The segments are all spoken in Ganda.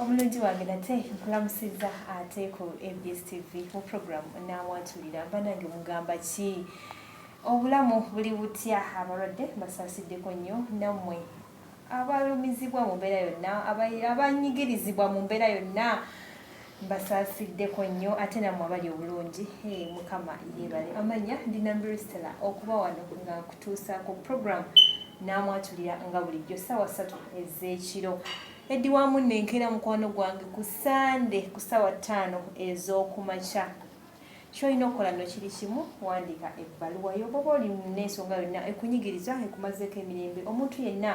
Omulungi wange nate nkulamusiza ate ku ABS TV mu program naawatulira mba nange mugamba ki obulamu buli butya abalwadde basasiddeko nnyo nammwe abalumizibwa mu mbeera yonna abanyigirizibwa mu mbeera yonna basasiddeko nnyo ate nammwe abali obulungi mukama yeebale amanya ndi Nambiru Stella okuba wano nga kutuusa ku program naamwatulira nga bulijjo ssaawa 3 ez'ekiro eddi wamu nenkera mukwano gwange ku Sande ku ssaawa 5 ez'okumakya kyolina okukola nno kiri kimu wandika ebbaluwa yo bwoba oli n'ensonga yonna ekunyigiriza ekumazeeko emirembe omuntu yenna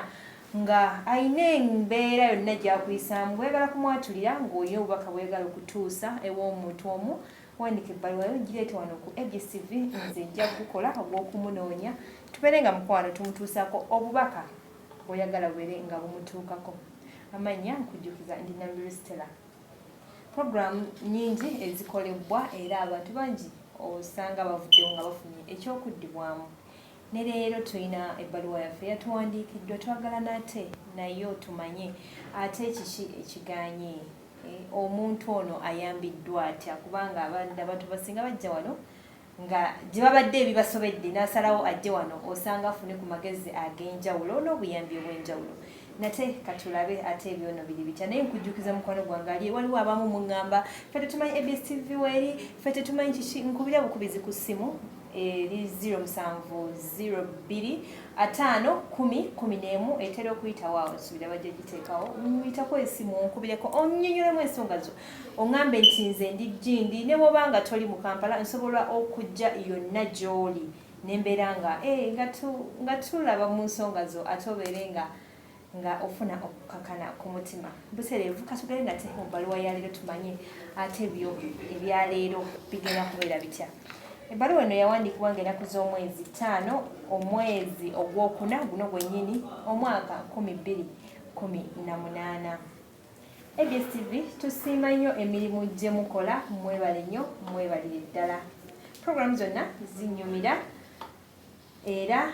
nga ayina embeera yonna gyakuyisaamu bwegala kumwatulira ng'olina obubaka bwegala okutuusa ew'omuntu omu wandika ebbaluwa yo gireete wano ku ABS TV nze nja kukola ogw'okumunoonya tubeere nga mukwano tumutuusaako obubaka bw'oyagala bubeere nga bumutuukako amanya nkujjukiza ndi Nambiru Stella. Program nyingi ezikolebwa era abantu bangi osanga bavuddewo nga bafunye ekyokuddibwamu ne leero tulina ebbaluwa yaffe yatuwandiikiddwa twagala nate naye tumanye ate kiki ekiganye omuntu ono ayambiddwa atya kubanga abantu basinga bajja wano nga gye babadde ebibasobedde n'asalawo ajje wano osanga afune ku magezi ag'enjawulo n'obuyambi obw'enjawulo nate katulabe ate ebyono biri bitya naye nkujjukiza mukwano gwange ali waliwo abamu muŋŋamba ffe tetumanyi ABS TV weeri ffe tetumanyi kiki nkubira bukubizi ku ssimu eri 0702510111 etera okuyitawo awo nsuubira bajja giteekawo muyitako essimu onkubireko onnyonnyolemu ensonga zo oŋŋambe nti nze ndi Gindi ne bwoba nga toli mu Kampala nsobola okujja yonna gy'oli nembeera nga tulaba mu nsonga zo ate obeere nga ofuna okukakana ku mutima busereevu katugere nate mu bbaluwa ya leero tumanye ate ebyo ebya leero bigenda kubeera bitya. Ebbaluwa eno yawandiikibwa ng'ennaku z'omwezi 5 omwezi ogwokuna guno gwennyini omwaka 2018. ABS TV tusiima nnyo emirimu gye mukola mwebale nnyo mwebalire ddala programu zonna zinnyumira era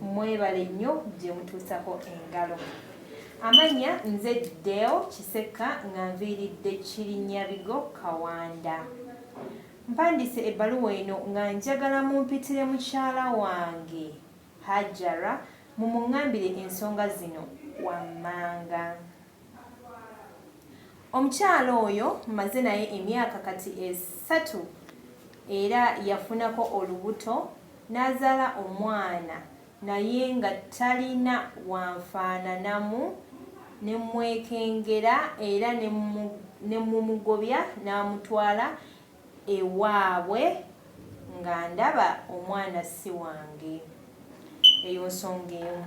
mwebale nnyo gye mutuusako engalo. Amanya nze Deo Kiseka nga nviiridde Kirinyabigo Kawanda. Mpandise ebbaluwa eno nga njagala mumpitire mukyala wange Hajara mumuŋŋambire ensonga zino wammanga. Omukyala oyo mmaze naye emyaka kati 3 era yafunako olubuto n'azaala omwana naye nga talina wanfaananamu ne mwekengera era ne mumugobya n'amutwala ewaabwe nga ndaba omwana si wange. Eyo nsonga emu.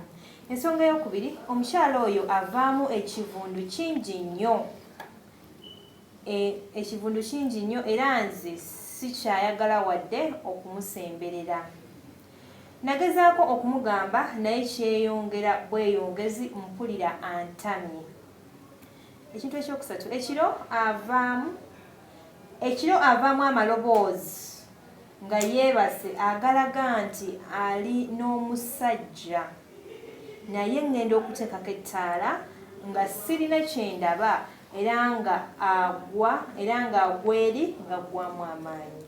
Ensonga eyokubiri omukyala oyo avaamu ekivundu kingi nnyo ekivundu kingi nnyo era nze sikyayagala wadde okumusemberera. Nagezaako okumugamba naye kyeyongera bweyongezi mpulira antamye. Ekintu ekyokusatu ekiro avaamu amaloboozi nga yeebase agalaga nti ali n'omusajja naye ngenda okuteekako ettaala nga sirina kyendaba era nga agwa eri nga ggwamu amaanyi.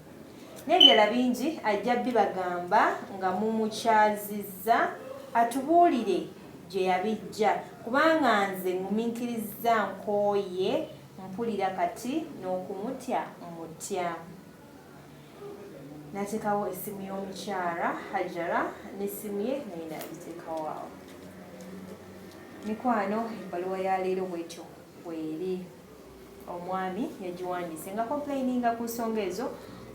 N'ebirala bingi ajja bibagamba nga mumukyazizza atubuulire gye yabijja kubanga nze ngumiikiriza nkooye mpulira kati n'okumutya mutya. Nateekawo essimu y'omukyala Hajara n'essimu ye naye nagiteekawo awo. Mikwano ebbaluwa ya leero bwetyo bweri. Omwami yagiwandiise nga complaininga ku nsonga ezo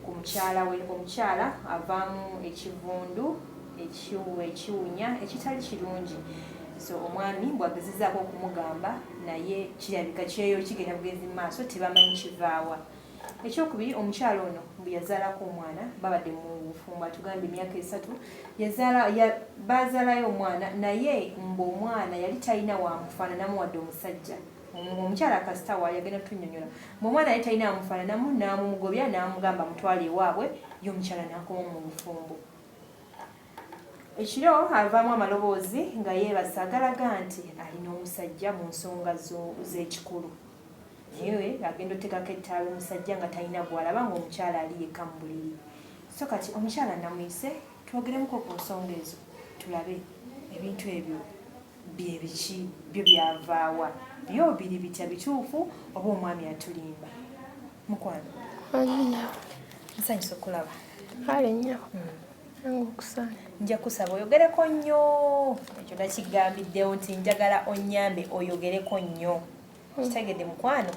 ku mukyala we. Omukyala avaamu ekivundu ekiwunya ekitali kirungi. So omwami bw'agezezaako okumugamba naye kirabika kyeyo kigenda bugenzi mu maaso tebamanyi kivaawa. Ekyokubiri omukyala ono bwe yazaalako omwana babadde mu bufumbo atugamba emyaka 3 bazaalayo omwana naye omwana yali talina wamufaananamu wadde omusajja. Omukyala kasita waali agenda tunyonyola omwana yali talina wamufaananamu n'amumugobya n'amugamba mutwale ewaabwe ye omukyala n'akoma mu bufumbo. ekiro avaamu amaloboozi nga yeebasa agalaga nti alina omusajja mu nsonga z'ekikulu naye agenda otekako ettaala omusajja nga talina gwalaba ng'omukyala ali yekka mu buliri so kati omukyala namuyise twogeremuko ku nsonga ezo tulabe ebintu ebyo bye biki byo byavaawa byo biri bitya bituufu oba omwami atulimba mukwano nsanyusa okulaba kale nnyo okusaana nja kusaba oyogereko nnyo ekyo nakigambiddewo nti njagala onyambe oyogereko nnyo kitegedde mukwano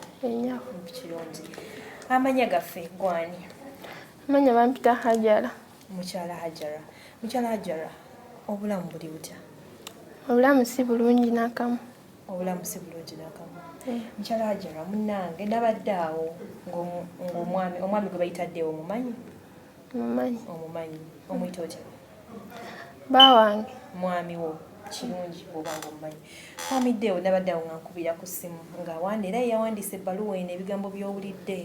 kirungi amanya gaffe gwani amanya bampita Hajara mukyala Hajara obulamu buli butya obulamu si bulungi n'akamu mukyala Hajara munnange nabadde awo ng'omwami gwe bayitaddewo omumanyi omuyita otya bawange mwami wo kirungi bw'obanga omumanyi mwamiddeewo nabadde awo nga nkubira ku ssimu era yawandiisa ebbaluwa eno ebigambo by'owulidde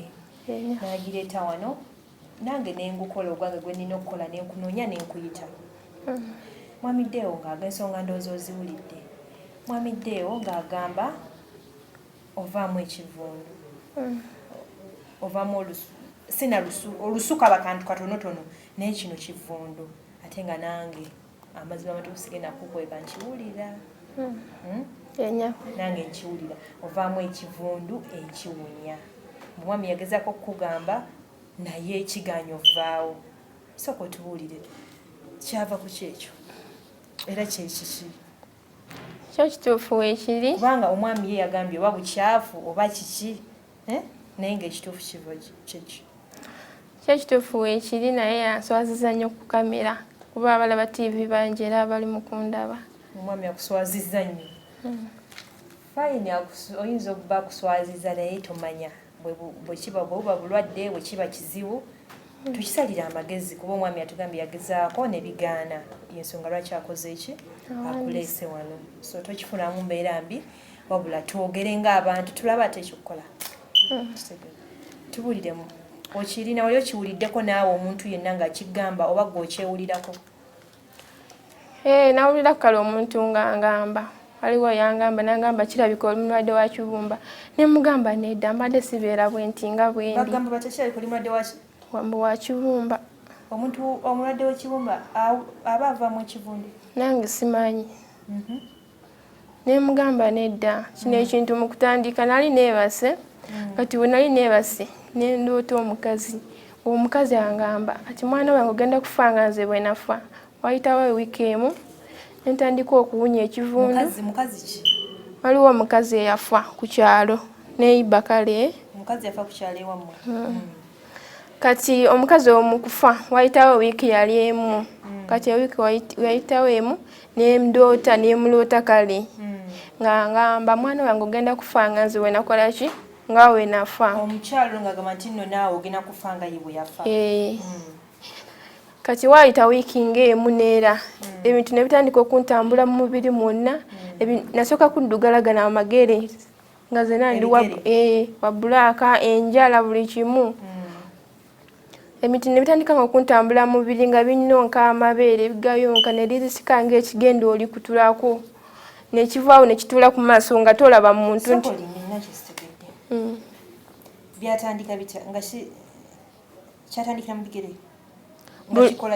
n'agireeta wano nange nengukola ogwange gwe nnina okukola nenkunoonya nenkuyita mwamiddeewo ng'ensonga ndowooza oziwulidde mwamiddeewo ng'agamba ovaamu ekivundu ovaamu olusu kaba kantu katonotono naye kino kivundu ate nga nange amazima amatuufu sigenda kukweka nkiwulira nange nkiwulira ovaamu ekivundu ekiwunya omwami yagezaako okukugamba naye ekiganya ovaawo sooka otubuulire kyava ku kyekyo era kyekiki kyo kituufu weekiri kubanga omwami ye yagambye oba bukyafu oba kiki naye ngaekituufu kiva kyeki kyo kituufu weekiri naye yanswaziza nnyo ku kamera kuba abalaba TV bangi era abali mu kundaba omwami akuswaziza nnyo fayini oyinza okuba akuswaziza naye tomanya bwebuba bulwadde bwekiba kizibu tukisalira amagezi kuba omwami atugambye yagezaako nebigaana yensonga lwaki akoze eki akuleese wano so tokifunamu mbeera mbi wabula twogere ng'abantu tulaba ate ekyokukola tubuuliremu okirina wali okiwuliddeko naawe omuntu yenna ng'akigamba oba gwe okyewulirako nawulira kale omuntu ng'angamba waliwo yangamba nangamba kirabika oli mulwadde wa kibumba ne mugamba nedda mbadde sibeera bwenti nga bwendi bagamba batakirabika oli mulwadde wa kibumba omuntu omulwadde w'ekibumba aba avaamu ekivundu nange simanyi ne mugamba nedda kino ekintu mu kutandika nali neebase kati bwe nali neebase ne ndoota omukazi angamba ati mwana wange ogenda kufa nga nze bwe nafa wayitawo wiiki emu nentandika okuwunya ekivundu waliwo omukazi eyafa ku kyalo neyiba kale kati omukazi omukufa wayitawo wiiki yali emu kati ewiiki wayitawo emu nendoota nemuloota kale nga ngamba mwana wange ogenda kufa nga nze wenakola ki nga wenafa omukyalo ng'agamba nti nno naawe ogenda kufa nga ye bwe yafa kati waayita wiiki ng'emu neera ebintu ne bitandika okuntambula mu mubiri mwonna nasooka kuddugalagana amagere nga zena ndi wabulaaka enjala buli kimu ebintu ne bitandika nga okuntambula mu mubiri nga binnonka amabeere bigayonka ne lirisika ng'ekigenda oli kutulako nekivaawo ne kituula ku maaso nga tolaba muntu nti byatandika bitya nga kyatandikira mu bigere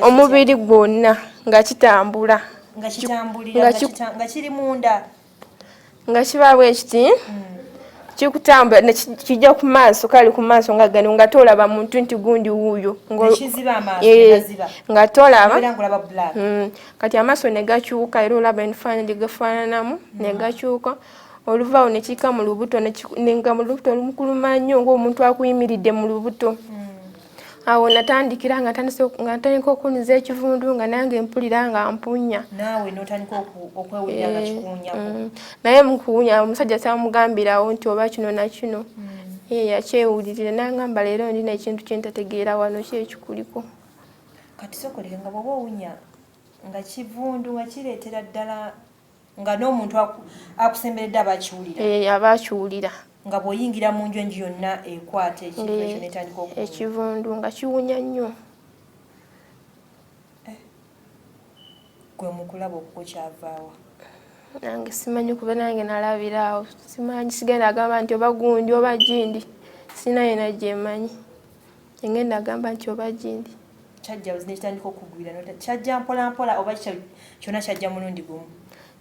omubiri gwonna nga kitambula nga kiri munda nga kibaawo ekiti kikutambula nekijja ku maaso kale ku maaso nga gano nga tolaba muntu nti gundi wuuyo nga tolaba kati amaaso ne gakyuka era olaba ebifaananyi gye gafaananamu ne gakyuka oluvaawo ne kika mu lubuto nga mu lubuto lumukuluma nnyo ng'omuntu akuyimiridde mu lubuto awo natandikira nga ntandika okuniza ekivundu nga nange mpulira nga mpunya naawe n'otandika okwewulira nga kikuwunyako naye mukuwunya omusajja samugambirawo nti oba kino na kino yakyewulirira nangamba leero ndina ekintu kyentategeera wano kyekikuliko kati sokoleka nga bw'oba owunya nga kivundu nga kireetera ddala nga n'omuntu akusemberedde abakiwulira abakiwulira nga bw'oyingira mu nju enju yonna ekwata ekintu ekyo netandika okuwunya ekivundu nga kiwunya nnyo gwe mukulaba okuko kyavaawa nange simanyi kuba nange nalabiraawo simanyi sigenda agamba nti oba gundi oba gindi sina yena gyemanyi engenda agamba nti oba gindi kyajja nekitandika okugwira kyajja mpolampola oba kyonna kyajja mulundi gumu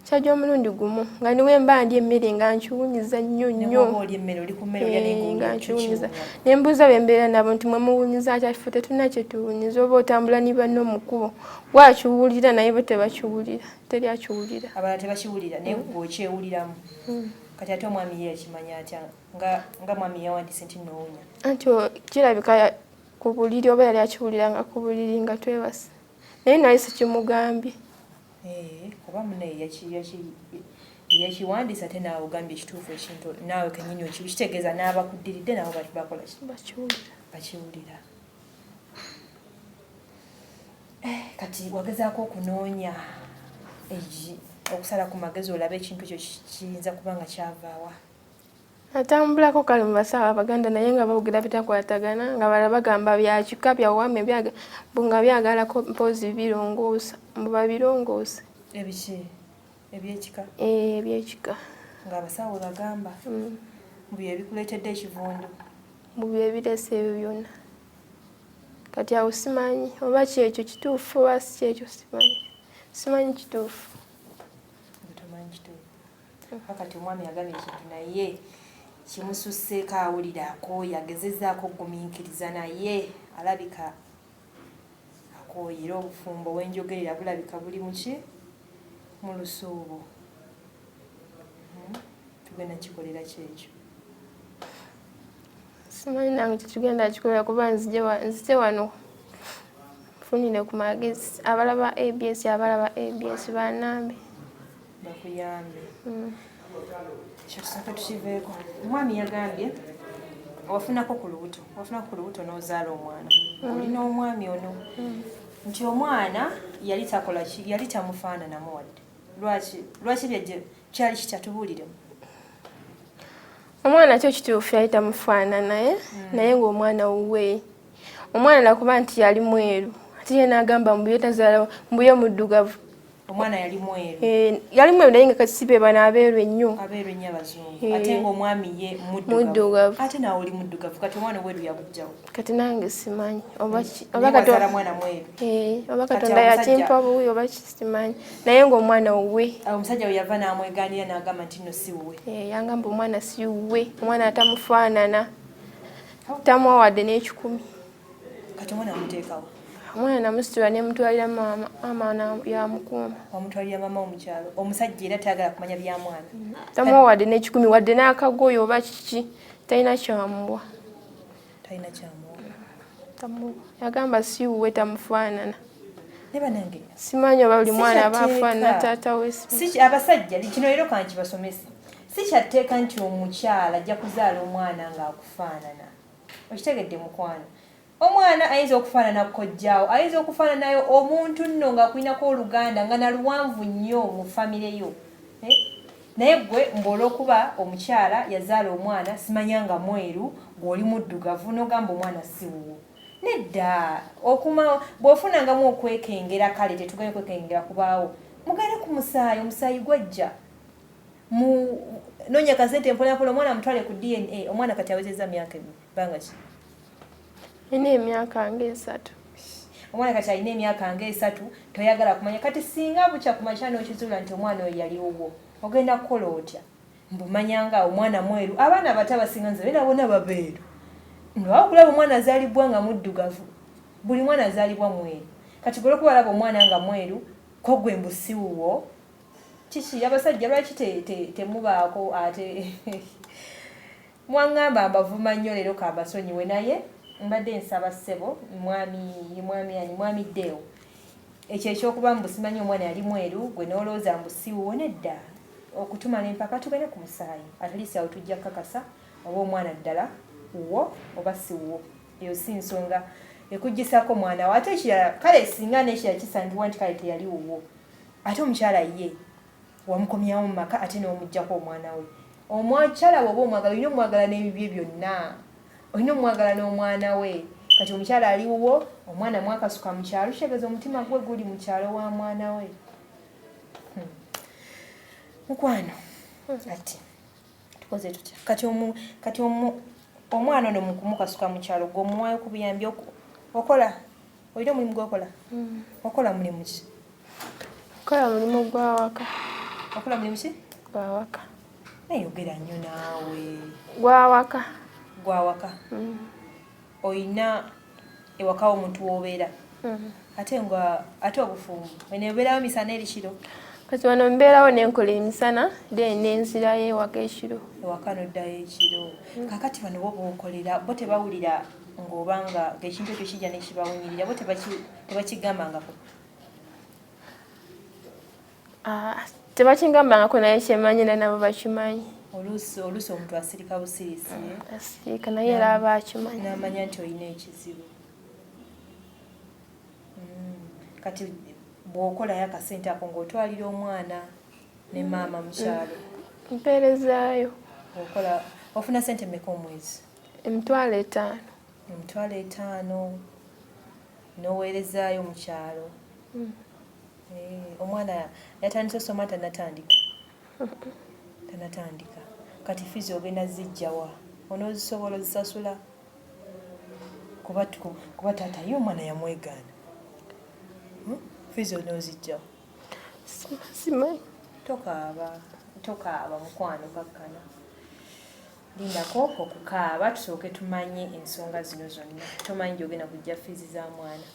kyajja omulundi gumu nga niwe mba ndi emmere nga nkiwunyiza nnyo nnyo nga nkiwunyiza nembuuza bembeera nabo nti mwe muwunyiza kyakifu tetulina kyetuwunyiza oba otambula ni banno mukubo wakiwulira naye bo tebakiwulira teri akiwulira abalala tebakiwulira naye gweokyewuliramu kati ate omwami ye yakimanya atya nga mwami yawandise nti noowunya anti kirabika ku buliri oba yali akiwuliranga ku buliri nga twebase naye nali sikimugambye kuba munaye yakiwandisa ate naawe ogambye ekituufu ekintu naawe kenyini okitegeeza n'abakuddiridde nabo bakola bakiwulira kati wagezaako okunoonya okusala ku magezi olabe ekintu ekyo kiyinza kuba nga kyavaawa atambulako kale mu basawo abaganda naye nga bawugira bitakwatagana nga balala bagamba byakika byawame nga byagalako mpozi birongoosa mbuba birongoose ebiki ebyekika ebyekika nga abasawo bagamba mu byo ebikuleetedde ekivundu mu byo ebirese ebyo byonna kati awo simanyi oba kyekyo kituufu oba si kyekyo simanyi kituufu tomanyi kituufu kati omwami yagambye ekintu naye kimususseeko awuliraako yagezezaako okugumiikiriza naye alabika akooyera obufumbo wenjogerera bulabika buli muki mu lusuubo tugenda kikolera kyekyo simanyi nange tetugenda kikolera kuba nzite wano funire ku magezi abalaba abs banambe bakuyambe kyosooka tukiveeko omwami yagambye wafunako ku lubuto n'ozaala omwana olina omwami ono nti omwana yali tamufaananamu wadde lwaki kyali kitatubuliremu omwana kyo kituufu yali tamufaanana naye ng'omwana wuwe omwana nakuba nti yali mweru ate ye n'agamba mbuye tazaala mbuye muddugavu omwana yali mweru yali mweru naye nga kati si be bano abeeru ennyo abazungu ate ng'omwami ye muddugavu ate naawe oli muddugavu kati omwana weeru yagujjawo kati nange simanyi oba mwana mweru oba katonda yakimpa buwi oba kisimanyi naye ng'omwana wuwe omusajja we yava n'amwegaanira n'agamba nti nno si wuwe yangamba omwana si wuwe omwana atamufaanana tamuwa wadde n'ekikumi kati omwana amuteekawo omwana namusitula nemutwalira maama yamukuuma wamutwalira maama omukyalo omusajja era tayagala kumanya bya mwana tamuwa wadde n'ekikumi wadde n'akagoyo oba kiki talina kyamuwa tamuwa yagamba si wuwe tamufaanana nebanange simanyi oba buli mwana aba afaanana taata we abasajja kino leero kankibasomese si kyatteeka nti omukyala ajja kuzaala omwana ng'akufaanana okitegedde mukwano omwana ayinza okufaanana kojjaawo ayinza okufaananayo omuntu nno ng'akulinako oluganda nga naluwanvu nnyo mu famire yo naye gwe olw'okuba omukyala yazaala omwana simanya nga mweru ng'oli muddugavu n'ogamba omwana si wuwo nedda bw'ofunangamu okwekengera kale tetuganye kwekengera kubaawo mugende ku omusaayi gwajja noonya kasente mpolampola omwana mutwale ku DNA omwana kati awezezza myaka banga ki alina emyaka nga 3 omwana kati alina emyaka nga 3 toyagala kumanya kati singa bukya kumakya n'okizuula nti omwana oyo yali wuwo ogenda kukola otya mbumanyanga omwana mweru abaana abato abasinga nze beera bonna babeeru ndowakulaba omwana azaalibwa nga muddugavu buli mwana azaalibwa mweru kati gwe olwokubalaba omwana nga mweru ko gwe mbusiwuwo kiki abasajja lwaki temubaako ate mwaŋŋamba mbavuma nnyo leero kambasonyiwe naye mbadde nsaba ssebo mwami Deo ekyo ekyokuba mbusimanyi omwana yali mweru gwe n'olowooza mbusiwuwo nedda okutumala empaka tugende ku musaayi atalisi awo tujja kukakasa oba omwana ddala wuwo oba si wuwo eyo si nsonga ekuggisako mwana we ate ekirala kale singa n'ekirala kisangibwa nti kale teyali wuwo ate omukyala ye wamukomyawo mu maka ate n'omuggyako omwana we omukyala we oba omwagala olina omwagala n'ebibye byonna olina omwagala n'omwana we kati omukyala ali wuwo omwana mwakasuka mu kyalo kitegeeza omutima gwe guli mu kyalo wa mwana we mukwano ati tukoze tutya kati omwana ono mukumukasuka mu kyalo gw'omuwaayo ku buyambi okola olina omulimu gwokola okola mulimu ki kola mulimu gwawaka okola mulimu ki gwawaka nayogera nnyo naawe gwawaka oyina ewakawo omuntu w'obeera ate obufumbo eneobeerawo misana eri kiro kati wano mbeerawo nenkola emisana then nenzirayo ewaka ekiro ewaka noddayo ekiro kakati bano bo bookolera bo tebawulira ng'obanga ekintu ekyo kijja nekibawunyirira bo tebakigambangako tebakingambangako naye kyemanyira nabo bakimanyi oluusi omuntu asirika busirisi asirika naye era aba akimanyi n'amanya nti olina ekizibu kati bw'okolayo akasente ako ng'otwalira omwana ne maama mu kyalo mpeerezaayo okola ofuna sente mmeka omwezi $5,000 $5,000 n'oweerezaayo mu kyalo omwana yatandise osoma tanatandika kati fizi ogenda zijjawa onoozisobola ozisasula kuba taata ye omwana yamwegaana fizi onoozijjawa simanyi tokaaba mukwano kakkana lindako okukaaba tusooke tumanye ensonga zino zonna tomanyi gyogenda kujja fizi za mwana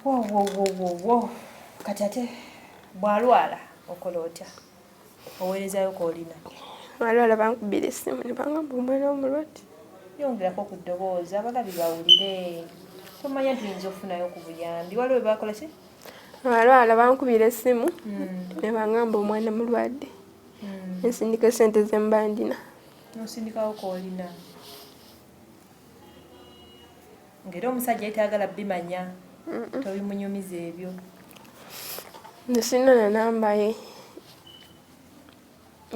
wo kati ate bw'alwala okola otya oweerezayo koolina balwala bankubira essimu ne bangamba omwana omulwadde yongerako ku ddoboozi abalabi bawulire tomanya nti oyinza okufunayo ku buyambi waliwo bebakola ki balwala bankubira essimu ne bangamba omwana mulwadde ensindika esente zemba ndina nosindikawo koolina ng'era omusajja yetayagala bimanya tobimunyumiza ebyo nesina na namba ye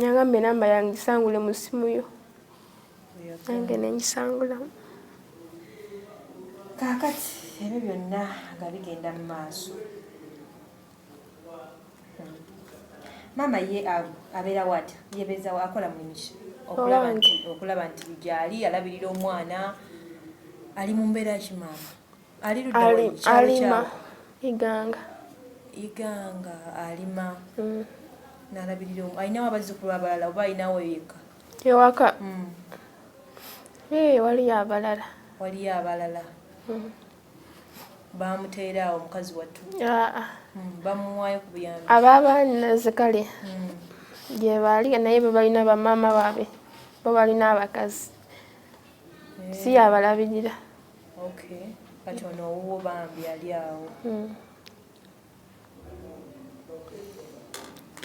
yagamba enamba yange gisangule mu ssimu yo nange nengisangulamu kaakati ebyo byonna nga bigenda mu maaso maama ye abeerawo atya yebeezawo akola mulimu ki okulaba nti gyali alabirira omwana ali mu mbeera ki maama ali alima iganga alima n'alabirira alinawo abazzukulu abalala oba alinawo yekka ewaka waliyo abalala bamuteera awo omukazi wattu bamuwaayo ku buyambi abaabaanaze kale gye baali naye be balina bamaama baabe bo balina abakazi si yabalabirira kati ono owuwo bambi ali awo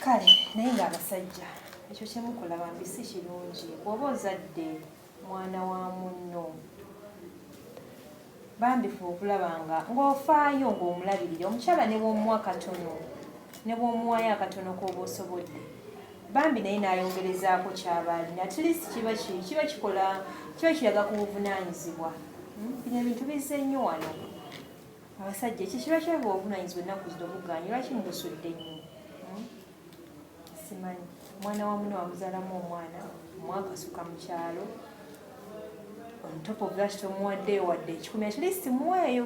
kale naye ng'abasajja ekyo kyemukola bambi si kirungi bw'oba ozadde mwana wa munno bambi fe okulaba ng'ofaayo ng'omulabirira omukyala ne bw'omuwa katono ne bw'omuwayo akatono k'oba osobodde bambi naye n'ayongerezaako kyaba alina at least kiba kiraga ku buvunaanyizibwa bino ebintu bizze nnyo wano abasajja eki kiba kyava obuvunaanyizibwa ennaku zino buganye lwaki mubusudde nnyo simanyi omwana wa muno wamuzaalamu omwana omwakasuka mu kyalo on top of that tomuwaddeyo wadde ekikumi at least muweeyo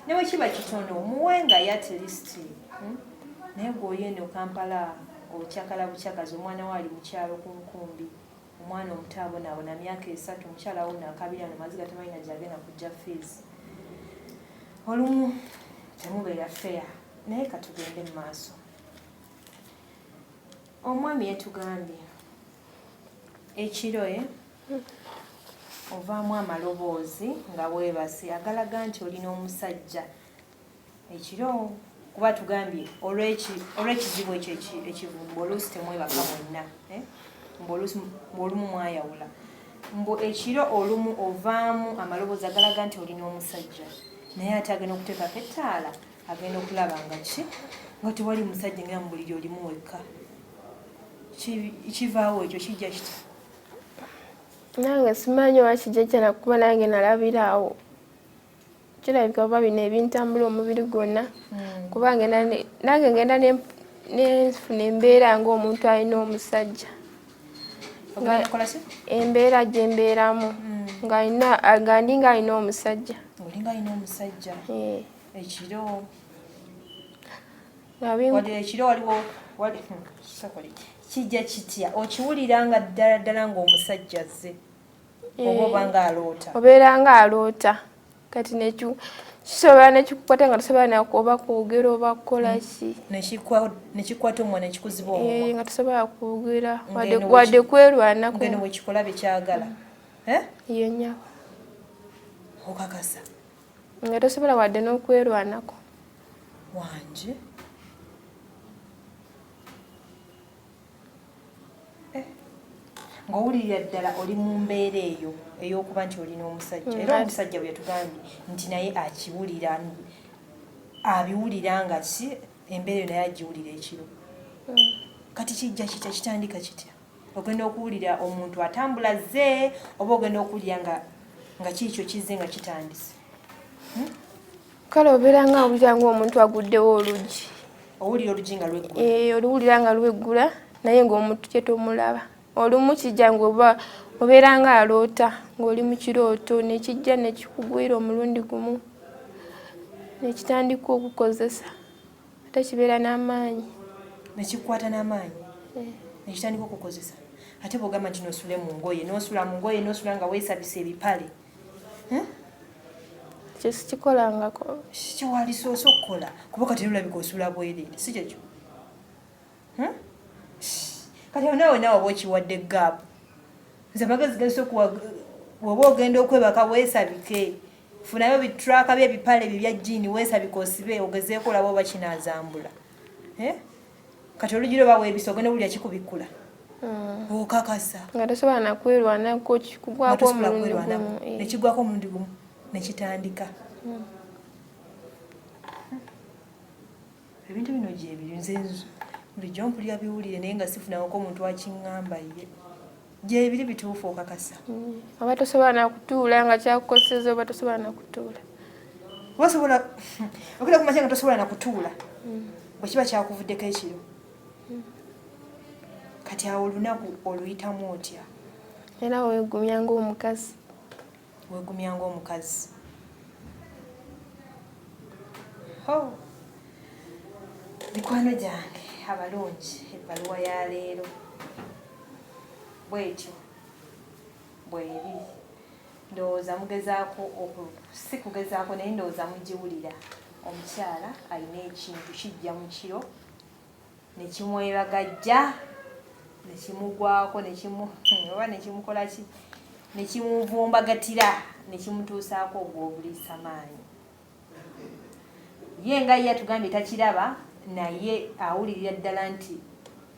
ne bwe kiba kitono muwenga ye at least naye gweoyeno Kampala obukyakala bukyakazi omwana we ali mu kyalo ku nkumbi omwana omuto abonaabona myaka 3 omukyala wo nakabira namaziga tamalina gyagenda kujja fees olumu temubeera fair naye katugende mu maaso omwami yetugambye ekiro ovaamu amaloboozi nga weebase agalaga nti olina omusajja ekiro kuba tugambye olw'ekizibu ekyo ekivumbu oluusi temwebaka mwenna olumu mwayawula ekiro olumu ovaamu amaloboozi agalaga nti olina omusajja naye ate agenda okuteekako ettaala agenda okulaba nga tewali musajja ngera mu buliri olimu wekka kivaawo ekyo kijja kiti nange simanyi oba kijja kyana kuba nange nalabira awo kirabika oba bino ebintambula omubiri gwonna kuba nange ngenda nefuna embeera ng'omuntu alina omusajja embeera gye mbeeramu nga ndinga alina omusajja olinga alina omusajja ekiro kijja kitya okiwulira nga ddala ddala ng'omusajja azze oba nga aloota obeera nga aloota kati kisobola nekikukwata nga tosobola nakuoba kwogera oba kukola ki nekikwata omwana nekikuziba omumwa nga tosobola kwogera wadde kwerwanako ngeno wekikola byekyagala yenya okakasa nga tosobola wadde n'okwerwanako wanje ng'owulirira ddala oli mu mbeera eyo ey'okuba nti olina omusajja era omusajja bwe yatugambye nti naye akiwulira abiwulira nga ki embeera eyo naye agiwulira ekiro kati kijja kitya kitandika kitya ogenda okuwulira omuntu atambula zze oba ogenda okuwulira nga kiikyo kizze nga kitandise kale obeera nga awulira ng'omuntu aguddewo oluggi owulira oluggi nga lweggula oluwulira nga lweggula naye ng'omuntu kyetomulaba olumu kijja ng'oba obeera nga aloota ng'oli mu kirooto nekijja nekikugwira omulundi gumu nekitandika okukozesa ate kibeera n'amaanyi nekikukwata n'amaanyi nekitandika okukozesa ate bw'ogamba nti nosule mu ngoye nosula nga weesabisa ebipale ekyo sikikolangako kiwalisoose okukola kuba kati olabika osula bwereere si kyekyo kati naawe oba okiwadde gaapu nze amagezi gase oba ogenda okwebaka weesabike funayo bitraka byebipale ebyo bya jjiini weesabike osibe ogezeeko olaba oba kinaazambula kati olugiro oba weebisa ogenda owulira kikubikula okakasa nga tosobola nakwerwanako kikugwako omulundi gumu nekigwako omulundi gumu nekitandika ebintu bino gyebiri nze bulijjo mpulira biwulire naye nga sifunako omuntu akiŋŋamba ye gyebiri bituufu okakasa oba tosobola nakutuula nga kyakukoseza oba tosobola nakutuula obasobola okira kumakya nga tosobola nakutuula bwe kiba kyakuvuddeko ekiro kati awo olunaku oluyitamu otya era weegumya ng'omukazi mikwano gyange abalungi ebbaluwa ya leero bwetyo bweri ndowooza mugezaako si kugezaako naye ndowooza mugiwulira omukyala alina ekintu kijja mu kiro nekimwebagajja nekimugwako oba nekimukola ki nekimuvumbagatira nekimutuusaako ogw'obuliisa maanyi ye nga ye atugambye takiraba naye awulirira ddala nti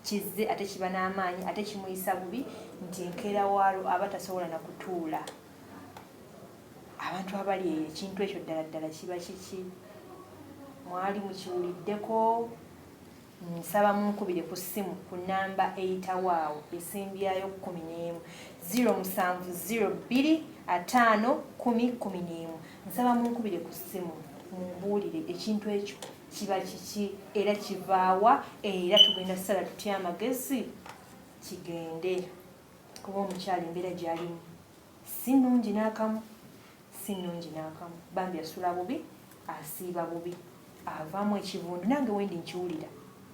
kizze ate kiba n'amaanyi ate kimuyisa bubi nti enkeera waalo aba tasobola nakutuula abantu abali eyo ekintu ekyo ddala ddala kiba kiki mwali mukiwuliddeko nsaba munkubire ku ssimu ku namba eyitawaawo esimbyayo 11 0702510111 nsaba munkubire ku ssimu mumbuulire ekintu ekyo kiba kiki era kivaawa era tugenda ssala tutya amagezi kigende kuba omukyala embeera gy'alimu si nnungi n'akamu bambi asula bubi asiiba bubi avaamu ekivundu nange wendi nkiwulira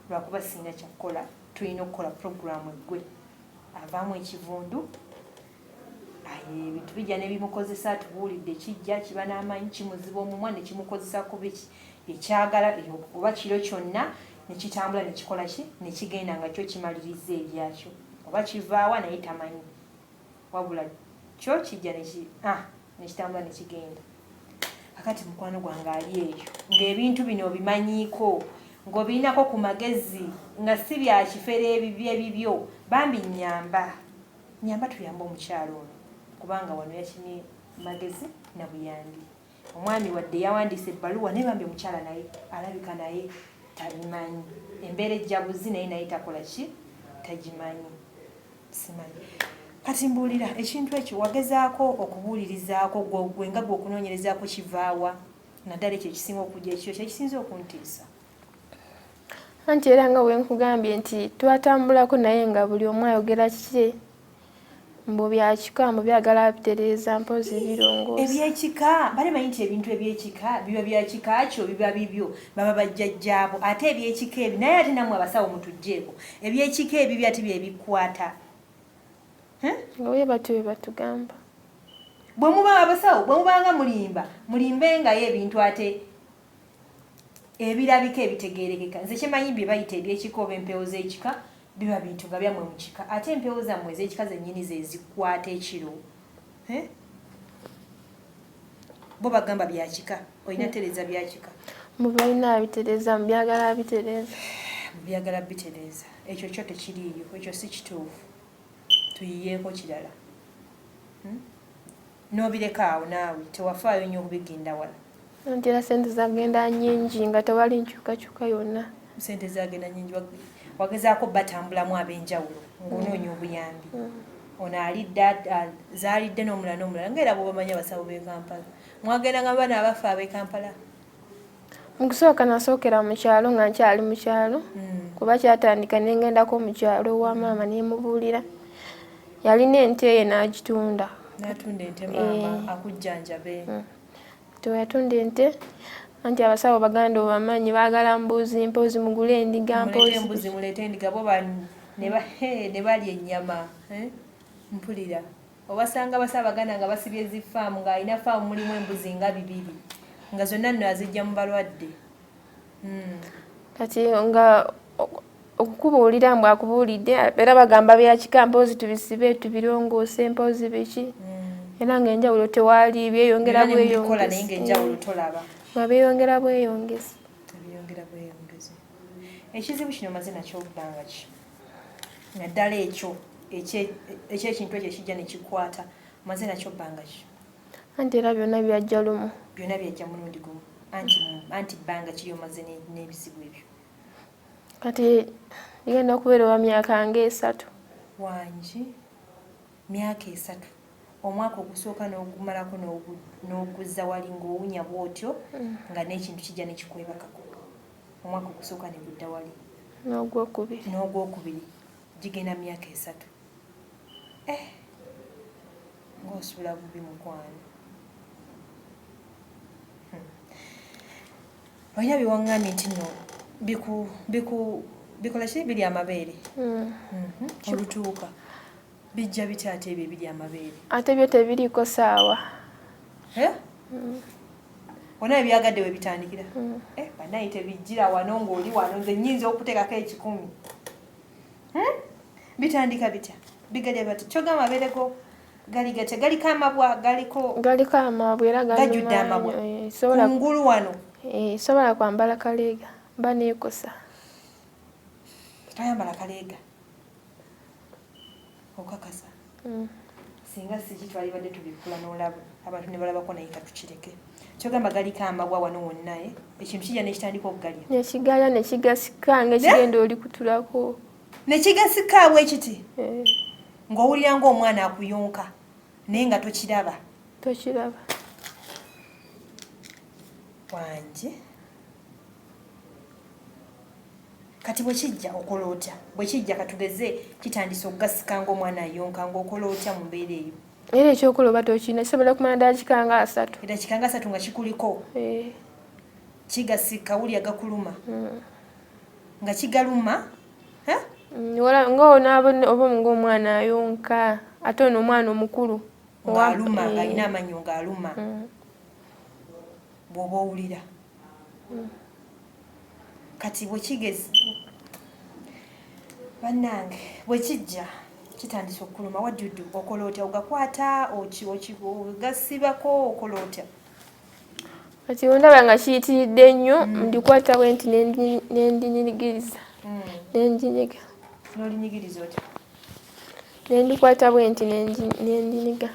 lwakuba sirina kyakukola tulina okukola puroguramu eggwe avaamu ekivundu ebintu bijja nebimukozesa tubuulidde kijja kiba n'amaanyi kimuziba omumwa nekimukozesa ku biki ekyagala oba kiro kyonna nekitambula nekikola ki nekigenda nga kyo kimaliriza ebyakyo oba kivaawa naye tamanyi wabula kyo kijja nekitambula nekigenda akati mukwano gwange ali eyo ng'ebintu bino obimanyiiko ng'obirinako ku magezi nga si bya kifere ebibyo bambi nyamba tuyamba omukyalo ono kubanga wano yakimye magezi na buyambi omwami wadde yawandiisa ebbaluwa naye bambi omukyala naye alabika naye tabimanyi embeera ejjabuzi naye takola ki tagimanyi simanyi kati mbuulira ekintu ekyo wagezaako okubuulirizaako gwe nga gwe okunoonyerezaako kivaawa naddala ekyo ekisinga okujja ekyo kyekisinza okuntiisa. Anti era nga bwe nkugambye nti twatambulako naye nga buli omu ayogera kiki mbu byakika mbu byagala bitereeza mpozi birongoosa. Ebyekika balemanyi nti ebintu ebyekika biba byakika kyo biba bibyo baba bajjajjaabo ate ebyekika ebi naye ate nammwe abasawo mutugjeeko ebyekika ebi ati bye bikwata. Nga bwe batyo bwe batugamba. Bwe muba abasawo bwe mubanga mulimbengayo ebintu ate ebirabika ebitegeerekeka. Nze kimanyi bye bayita ebyekika oba empewo z'ekika biba bintu nga byammwe mu kika ate empewo zammwe ez'ekika zennyini ze zikwata ekiro. Bo bagamba byakika olina tereeza byakika. Mu balina abitereeza mu byagala abitereeza. Mu byagala bitereeza ekyo kyo tekiriiyo ekyo si kituufu tuyiyeeko kirala. N'obireka awo naawe tewafaayo nnyo okubigenda wala. Anti era ssente zagenda nnyingi nga tewali nkyukakyuka yonna. Ssente zagenda nnyingi wagezaako batambulamu ab'enjawulo ng'onoonya obuyambi. Ono alidde zaalidde n'omulala ng'era bwe bamanyi abasawo b'e Kampala. Mwagenda nga baana abafa ab'e Kampala? Mu kusooka nasookera mu kyalo nga nkyali mu kyalo kuba kyatandika ne ngendako mu kyalo wa maama ne mubuulira. Yalina ente ye n'agitunda. N'atunda ente maama akujjanjabe. Yatunda ente anti abasawo baganda obamanyi baagala mbuzi mpozi mugule endiga mpozi. Muleete endiga bo ne balya ennyama. Mpulira obasanga abasawo baganda nga basibye zifaamu ng'alina faamu mulimu embuzi nga 2 nga zonna nno azijja mu balwadde. Kati nga okukubuulira mbw akubuulidde era bagamba byakika mpozi tubisibe tubirongoose mpozi biki era ng'enjawulo tewaali byeyongera bweyongezi. Ekizibu kino maze nakyo obbanga ki naddala ekyo ekyekintu ekyo kijja ne kikwata maze nakyo bbanga ki. Anti era byonna byajja lumu. Byonna byajja mulundi gumu anti bbanga ki omaze n'ebizibu ebyo. Kati ligenda okubeera owa myaka nga 3. Wangi myaka 3 omwaka ogusooka n'ogumalako n'oguzza wali ng'owunya bw'otyo nga n'ekintu kijja ne kikwebakako. Omwaka ogusooka ne gudda wali n'ogwokubiri gigenda myaka 3. Ng'osula bubi mukwano. Olina biwaŋŋamye nti nno bikola ki biri amabeere. Olutuuka bijja bitya ate ebyo ebiri amabeere? Ate byo tebiriiko saawa. Wonna ebyagadde we bitandikira. Banaye tebijjira wano ng'oli wano nze nnyinza okuteekako 10. Bitandika bitya? Bigalya bati kyogamba amabeere go gali gatya galiko amabwa galiko amabwa era gajjudde amabwa kungulu wano. Sobola kwambala kaleega mba neekosa. Tayambala kaleega okakasa. Singa siki twalibadde tubikula n'olaba abantu ne balabako naye katukireke. Kyogamba galiko amabwa wano wonna ekintu kijja nekitandika okugalya nekigalya nekigasika ng'ekigenda oli kutulako nekigasika bwe kiti ng'owulira ng'omwana akuyonka naye nga tokiraba. Wangi kati bwe kijja okola otya? Bwe kijja katugeze kitandise okugasika ng'omwana ayonka ng'okola otya mu mbeera eyo? Era ekyokola oba tokirina kisobola kumala dakiika nga 3. Eddakiika nga 3 nga kikuliko kigasika wulya gakuluma nga kigaluma oba ng'omwana ayonka ate ono omwana omukulu ng'aluma ng'alina amannyo ng'aluma bw'oba owulira. Kati bwe kigezi bannange bwe kijja kitandise okuluma wajjuddu okola otya? Ogakwata ogasibako okola otya? Kati ondaba nga kiyitiridde nnyo ndikwata bwe nti nendinyigiriza nenjinyiga. N'olinyigiriza otya? Nendikwata bwe nti nendinyiga.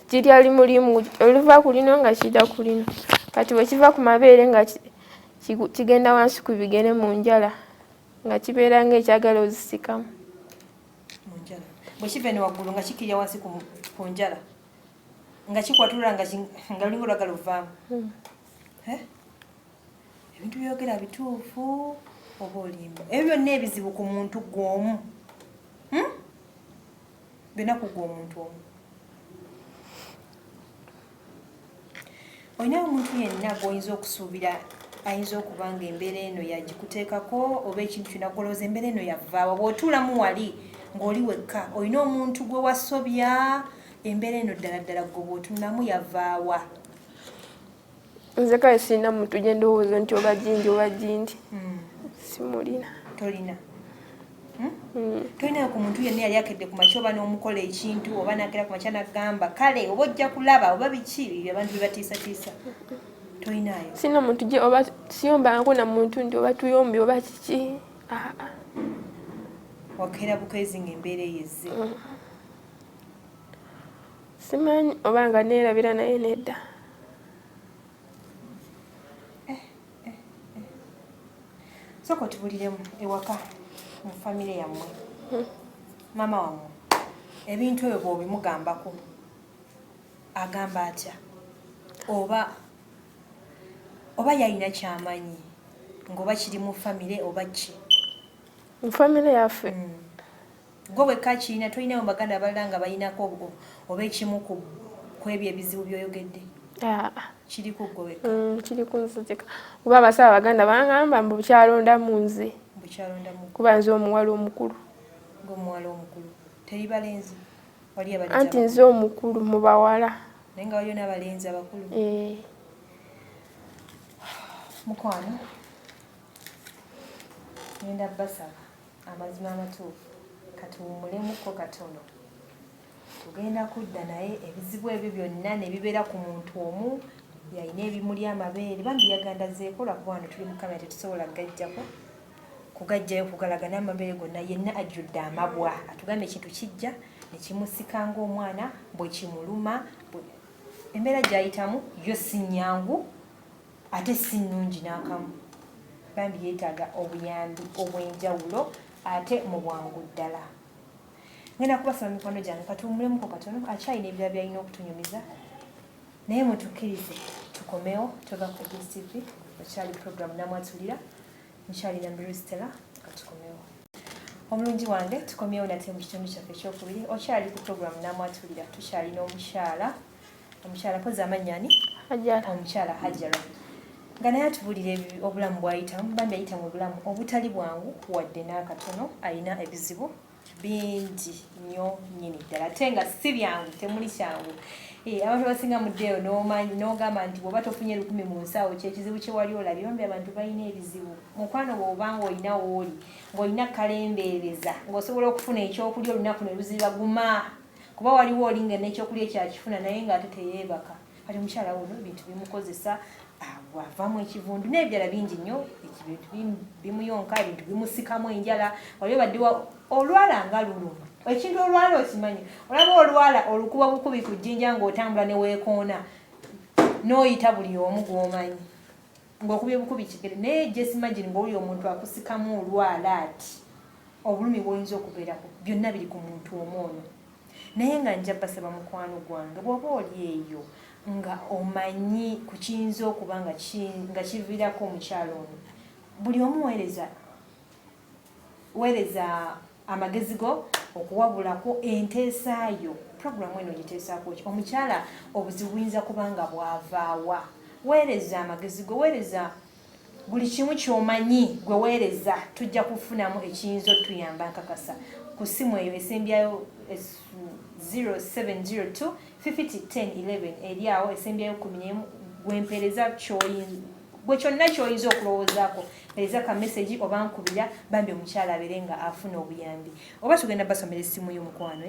Kirya limulimu oluva ku lino nga kidda ku lino. Kati bwe kiva ku mabeere nga kigenda wansi ku bigere mu njala nga kibeera ng'ekyagala ozisikamu. Mu njala bwe kiva eno waggulu nga kikirya wansi ku njala nga kikwatula nga lulingo lwagala ovaamu ebintu byogera bituufu oba olimba ebyo byonna ebizibu ku muntu gw'omu byonna ku gw'omuntu omu olinayo omuntu yenna gw'oyinza okusuubira ayinza okuba nga embeera eno yagikuteekako oba ekintu kyonna golowooza embeera eno yavaawa bw'otuulamu wali ng'oli wekka olina omuntu gwe wasobya embeera eno ddala ddala gwe bw'otuulamu yavaawa nze kale sirina muntu gye ndowooza nti oba gindi simulina tolina tolinayo ku muntu yenna yali akedde ku makya oba n'omukola ekintu oba nakera ku makya nagamba kale oba ojja kulaba oba biki abantu bebatiisatiisa tolinayo sirina muntu gye oba siyombangako na muntu nti oba tuyombi oba kiki wakeera bukeezi ng'embeera eyezze simanyi oba nga neerabira naye nedda sooka otubuliremu ewaka mu famire yammwe maama wammwe ebintu ebyo bw'obimugambako agamba atya oba yalina kyamanyi ng'oba kiri mu famire oba ki mu famire yaffe gwe bwekka kirina tolinayo baganda abalala nga balinako oba ekimu ku ebyo ebizibu byoyogedde kiri ku gwe wekka kiri kunzika kuba abasawo abaganda bangamba mbu bukyalondamu nze kuba nze omuwala omukulu ng'omuwala omukulu teri balenzi wali anti nze omukulu mu bawala naye nga waliyo n'abalenzi abakulu mukwano ngenda basaba amazima amatuufu katuwumulemuko katono tugenda kudda naye ebizibu ebyo byonna ne bibeera ku muntu omu yalina ebimuli amabeere bambi yagandazeeko lwakuba wano tuli mu kamera tetusobola kugajjayo kugalaga n'amabeere gonna yenna ajjudde amabwa atugambe ekintu kijja ne kimusika ng'omwana bwe kimuluma embeera gy'ayitamu yo si nnyangu ate si nnungi n'akamu bambi yeetaaga obuyambi obw'enjawulo ate mu bwangu ddala ngenda kubasaba mikwano gyange katuwumulemuko katono akyalina ebirala byalina okutunyumiza naye mutukkirize tukomewo tuva ku DSTV okyali programu namwatulira nkyalina Stella katukomewo omulungi wange tukomyewo nate mu kitundu kyaffe ekyokubiri okyali ku programu namwatulira tukyalina omukyala pozi amanyani omukyala Hajara nga naye atubulira obulamu bw'ayitamu bambi ayita mu bulamu obutali bwangu wadde n'akatono alina ebizibu bingi nnyo nnyini ddala ate nga si byangu temuli kyangu abantu basinga muddeeyo n'ogamba nti bw'oba tofunye 1000 mu nsawo kyekizibu kye wali olabye bambi abantu balina ebizibu mukwano bw'obanga olina wooli ng'olina kalembeereza ng'osobola okufuna ekyokulya olunaku ne luzibaguma kuba waliwo oli nga n'ekyokulya ekyakifuna naye ng'ate teyeebaka kati omukyala wuno bintu bimukozesa bw'avaamu ekivundu n'ebirala bingi nnyo ebintu bimuyonka ebintu bimusikamu enjala wali badde olwala nga luluma ekintu olwala okimanyi olaba olwala olukuba bukubi ku jjinja ng'otambula ne weekoona n'oyita buli omu gw'omanyi ng'okubye bukubi kigere naye just imagine ng'oli omuntu akusikamu olwala ati obulumi bw'oyinza okubeerako byonna biri ku muntu omwono naye nga nja basaba mukwano gwange bw'oba oli eyo nga omanyi ku kiyinza okuba nga kiviirako omukyalo ono buli omu weereza amagezi go okuwabulako enteesaayo puroguramu eno giteesaako ki omukyala obuzibu buyinza kuba nga bwavaawa weereza amagezi go weereza buli kimu ky'omanyi gwe weereza tujja kufunamu ekiyinza otuyamba nkakasa ku ssimu eyo esembyayo 0702 501011 eri awo esembyayo 11 gwempeereza gwe kyonna ky'oyinza okulowoozaako mpeereza ka message oba nkubira bambi omukyala abeere nga afuna obuyambi oba tugenda basomera essimu y'omukwano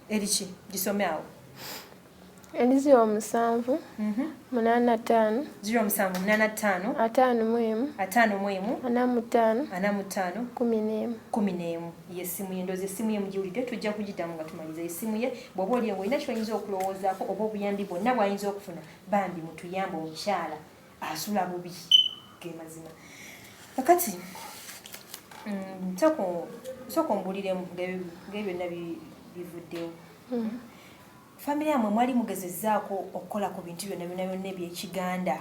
eriki gisome awo eri 07 85 0785 45 11 yessimu ye ndoozi essimu ye mugiwulidde tujja kugiddamu nga tumaliza essimu ye bw'oba oli olina ky'oyinza okulowoozaako oba obuyambi bwonna bw'ayinza okufuna bambi mutuyambe omukyala asula bubi ge mazima kakati sooka ombuliremu ng'ebyo byonna bivuddewo family yamwe mwali mugezezzaako okukola ku bintu byonna byonna eby'Ekiganda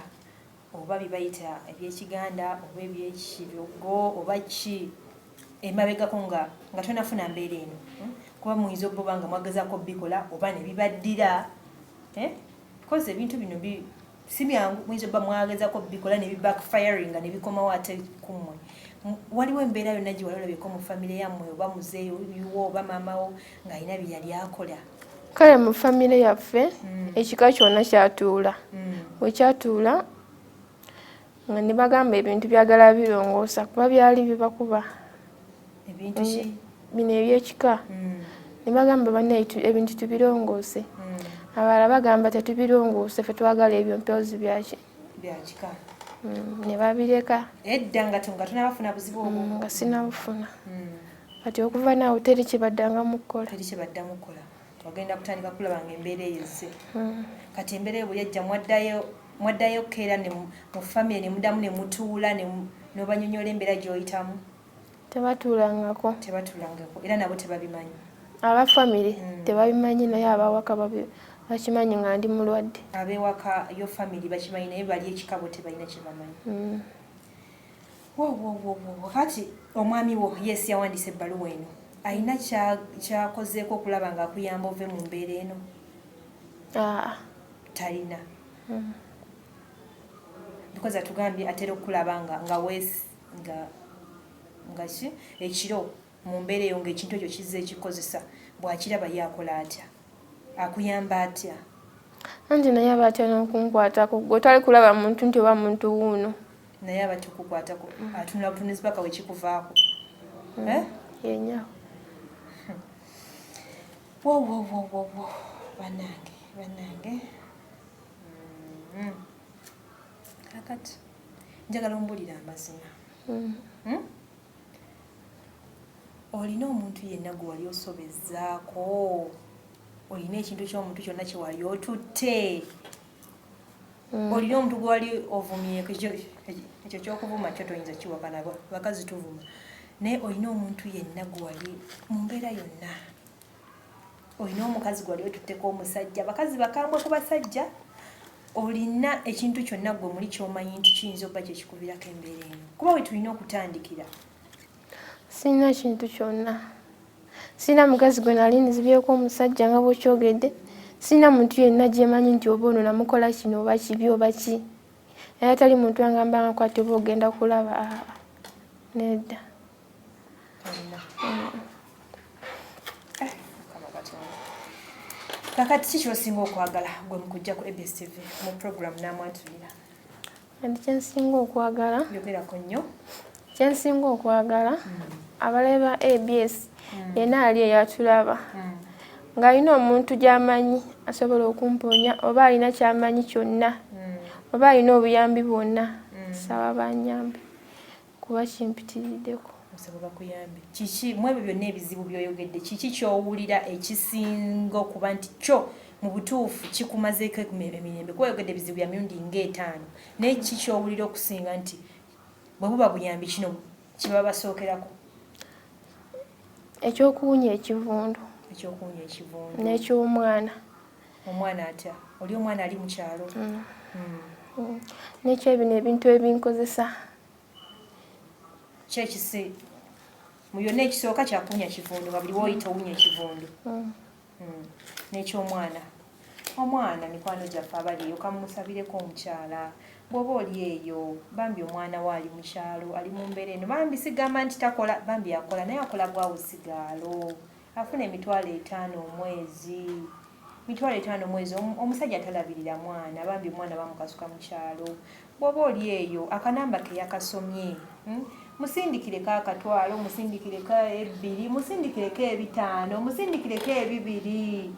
oba bibayita eby'Ekiganda oba eby'Ekibyogo oba ki emabegako nga tonafuna mbeera eno kuba muyinza obba nga mwagezaako bikola oba ne bibaddira because ebintu bino si byangu muyinza obba mwagezaako bikola ne bibackfiring ne bikomawo ate kummwe waliwo embeera yonna gye wali olabyeko mu famire yammwe oba muzeeyo yuwo oba maamawo ng'alina bye yali akola? Kale mu famire yaffe ekika kyonna kyatuula bwe kyatuula nga ne bagamba ebintu byagala birongoosa kuba byali bibakuba ebintu ki bino ebyekika ne bagamba bannaitu ebintu tubirongoose abalala bagamba tetubirongoose ffe twagala ebyo mpyozi byakika ne babireka edda nga tonabafuna buzibu obwo nga sinabufuna kati okuva naawe teri kyebaddangamu kukola twagenda kutandika kulaba nga embeera eyezze kati embeera eyo bweyajja mwaddayo keera mu famire ne muddamu ne mutuula n'obanyonyola embeera gy'oyitamu? tebatuulangako era nabo tebabimanyi aba famire tebabimanyi naye abawaka bakimanyi nga ndi mulwadde abewaka yo famire bakimanyi naye bali ekikabo tebalina kyebamanyi kati omwami wo yes yawandiisa ebbaluwa eno alina kyakozeeko okulaba nga akuyamba ove mu mbeera eno? Talina because atugambye atera okulaba nga ki ekiro mu mbeera eyo ng'ekintu ekyo kizza ekikozesa bw'akiraba ye akola atya akuyamba atya? anti naye aba atya n'okunkwatako gwe otali kulaba muntu nti oba muntu wuuno naye aba tukukwatako atunula butunuzi paka wekikuvaako yenyawo wo bannange kakati njagala ombulira amazima olina omuntu yenna gwe wali osobezzaako olina ekintu ky'omuntu kyonna kye wali otutte olina omuntu gwe wali ovumyeko ekyo ky'okuvuma kyo toyinza kiwakana bakazi tuvuma naye olina omuntu yenna gwe wali mu mbeera yonna olina omukazi gwe wali otutteko omusajja bakazi bakambwe ku basajja olina ekintu kyonna gwe muli ky'omanyi nti kiyinza obba kyekikubirako embeera eno kuba we tulina okutandikira? sirina kintu kyonna sirina mukazi gwe nali nzibyeko omusajja nga bwekyogedde sirina muntu yenna gyemanyi nti oba ono namukola kino oba kibi oba ki era tali muntu angamba nga kwati oba ogenda kulaba nedda kakati ki kyosinga okwagala gwe mukujja ku ABS TV mu program namwatulira? Kati kyensinga okwagala yogerako nnyo kyensinga okwagala abaleba ABS yenna ali eyatulaba ng'alina omuntu gy'amanyi asobola okumponya oba alina ky'amanyi kyonna oba alina obuyambi bwonna sawa banyambe kuba kimpitiriddeko osobola kuyambe kiki mu ebyo byonna ebizibu by'oyogedde kiki ky'owulira ekisinga okuba nti kyo mu butuufu kikumazeeko emirembe kuba oyogedde ebizibu bya mirundi ng'etaano naye kiki ky'owulira okusinga nti bwe buba buyambi kino kiba basookerako? ekyokuwunya ekivundu n'ekyomwana omwana atya oli omwana ali mu kyalo n'ekyo bino ebintu ebinkozesa kyekisi mu byonna ekisooka kyakuwunya kivundu nga buli woyita owunya ekivundu n'ekyomwana omwana mikwano gyaffe abali eyo kamusabireko omukyala bw'oba oli eyo bambi omwana we ali mu kyalo ali mu mbeera eno bambi sigamba nti takola bambi akola naye akola bwawo sigaalo afuna $5,000 omwezi omusajja talabirira mwana bambi omwana bamukasuka mu kyalo bw'oba oli eyo akanamba ke yakasomye musindikireko akatwalo musindikireko ebbiri musindikireko ebitaano musindikireko ebibiri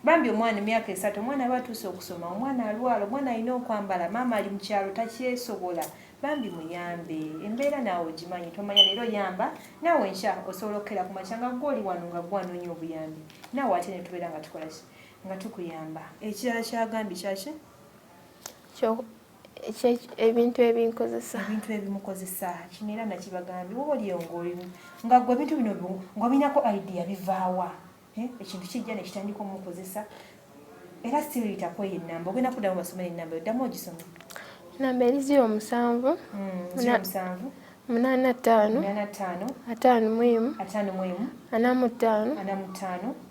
bambi omwana emyaka 3 omwana aba atuuse okusoma omwana alwala omwana alina okwambala maama ali mu kyalo takyesobola bambi muyambe embeera naawe ogimanyi tomanya leero yamba naawe enkya osobola okukera ku makya nga gwoli wano nga gwanoonya obuyambi naawe ate ne tubeera nga tukola ki nga tukuyamba ekirala kyagambye kyaki ebintu ebimukozesa kino era nakibagambye woba oliyo nga gwe ebintu bino ng'obinako idea bivaawa ekintu kijja nekitandika omukozesa era sitiritako yenamba ogenda kuddamu basomera ennamba oddamu ogisome namba eri 07 07 85 55 45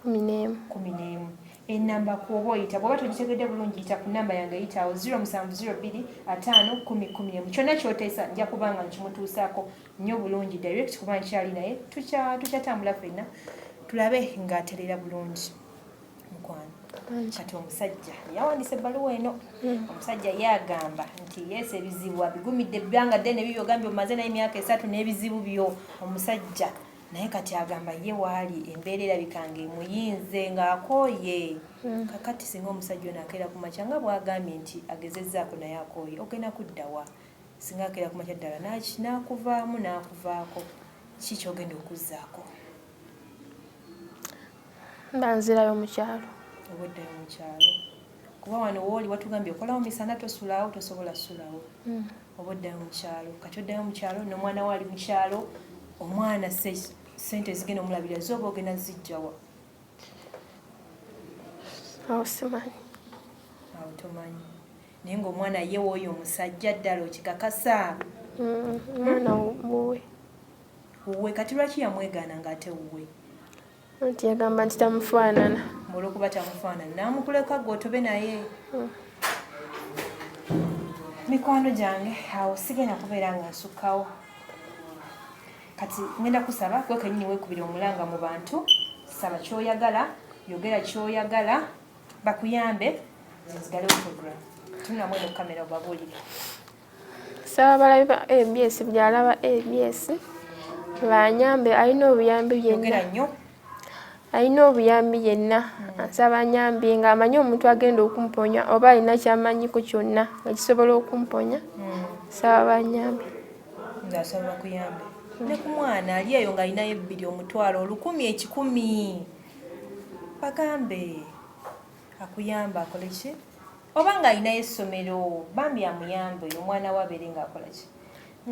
11 enamba kuoba oyita bw'oba togitegedde bulungi yita ku namba yange eyitaawo 0702 5 10 11 kyonna kyoteesa nja kubanga nkimutuusaako nnyo bulungi direct kuba nkyali naye tukyatambula ffenna tulabe ng'atereera bulungi mukwano kati omusajja yawandiisa ebbaluwa eno omusajja yagamba nti yesu ebizibu abigumidde ebbanga ddene bibyo ogambye omaze naye emyaka 3 n'ebizibu byo omusajja naye kati agamba ye waali embeera erabikanga emuyinze ng'akooye kakati singa omusajja ono akeera ku makya nga bw'agambye nti agezezzaako naye akooye ogenda kuddawa singa akeera ku makya ddala n'akuvaamu n'akuvaako ki kyogenda okuzzaako mbanzirayo mu kyalo oba oddayo mu kyalo kuba wano wooli watugambye okolawo misana tosulawo tosobola ssulawo oba oddayo mu kyalo kati oddayo mu kyalo n'omwana we ali mu kyalo omwana sente zigenda omulabira zooba ogenda zijjawa awo simanyi awo tomanyi naye ng'omwana ye wooyo omusajja ddala okikakasa omwana wuwe wuwe kati lwaki yamwegaana ng'ate wuwe nti yagamba nti tamufaanana olw'okuba tamufaanana n'amukuleka gwe otobe naye mikwano gyange awo sigenda kubeera nga nsukkawo kati ngenda kusaba gwe kennyini weekubira omulanga mu bantu saba kyoyagala yogera kyoyagala bakuyambe nzigalewo program tunamu eno kamera obabuulire saba balabi ba ABS byalaba ABS banyambe alina obuyambi yogera nnyo alina obuyambi yenna ansaba anyambye ng'amanyi omuntu agenda okumponya oba alina kyamanyiko kyonna nga kisobola okumponya saba banyambe ng'asaba bakuyambe ne ku mwana ali eyo ng'alinayo 2 omutwalo 100 1,000 bagambe akuyamba akole ki oba ng'alinayo essomero bambi amuyambe omwana we abeere ng'akola ki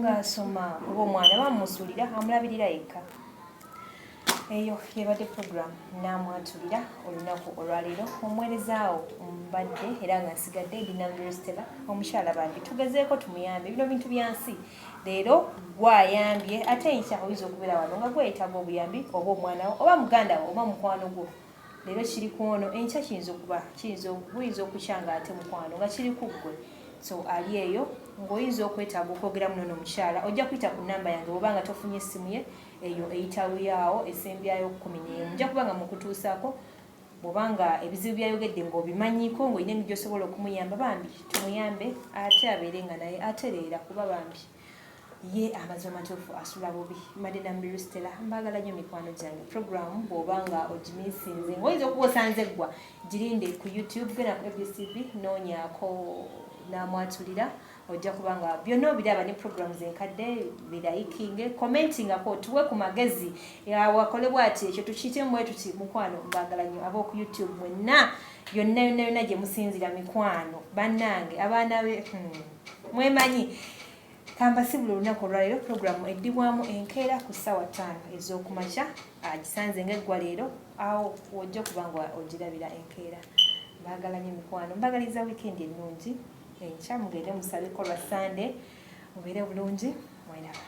ng'asoma oba omwana bamusuulira amulabirira yekka eyo yebadde program namwatulira olunaku olwaleero omuweerezaawo mbadde era nga nsigadde Dinambiro Stella omukyala bange tugezeeko tumuyambe bino bintu byansi leero gwayambye ate enkya oyinza okubeera wano nga gwetaaga obuyambi oba omwana wo oba muganda wo oba mukwano gwo leero kiri ku ono enkya kiyinza okukyanga ate mukwano nga kiri ku ggwe so ali eyo ng'oyinza okwetaaga okwogera muno n'omukyala ojja kuyita ku nnamba yange bw'obanga tofunye essimu ye eyo eyitawuyawo esembyayo 11 nja kubanga mukutuusaako bw'obanga ebizibu byayogedde ng'obimanyiko ng'olina engeri gy'osobola okumuyamba bambi tumuyambe ate abeere nga naye atereera kuba bambi ye amazima matuufu asula bubi mbadde Dinambiro Stella mbaagala nnyo mikwano gyange program bw'obanga ogimiisinze ng'oyinza okuba osanze ggwa girinde ku YouTube gena ku ABS-TV noonyaako namwatulira ojja kubanga byonna obiraba ne programs enkadde birayikinge commentingako tuwe ku magezi wakolebwa ati ekyo tukiyitemu bwe tuti mukwano mbaagala nnyo ab'oku YouTube mwenna yonna gye musinzira mikwano bannange abaana be mwemanyi kambasibula olunaku olwaleero programu eddibwamu enkeera ku ssaawa 5 ez'okumakya agisanze ng'eggwa leero awo wojja kubanga ogirabira enkeera mbaagala nnyo mikwano mbaagaliza wiikendi ennungi enkya mugende musabeko lwa Sande mubeere bulungi mwelaba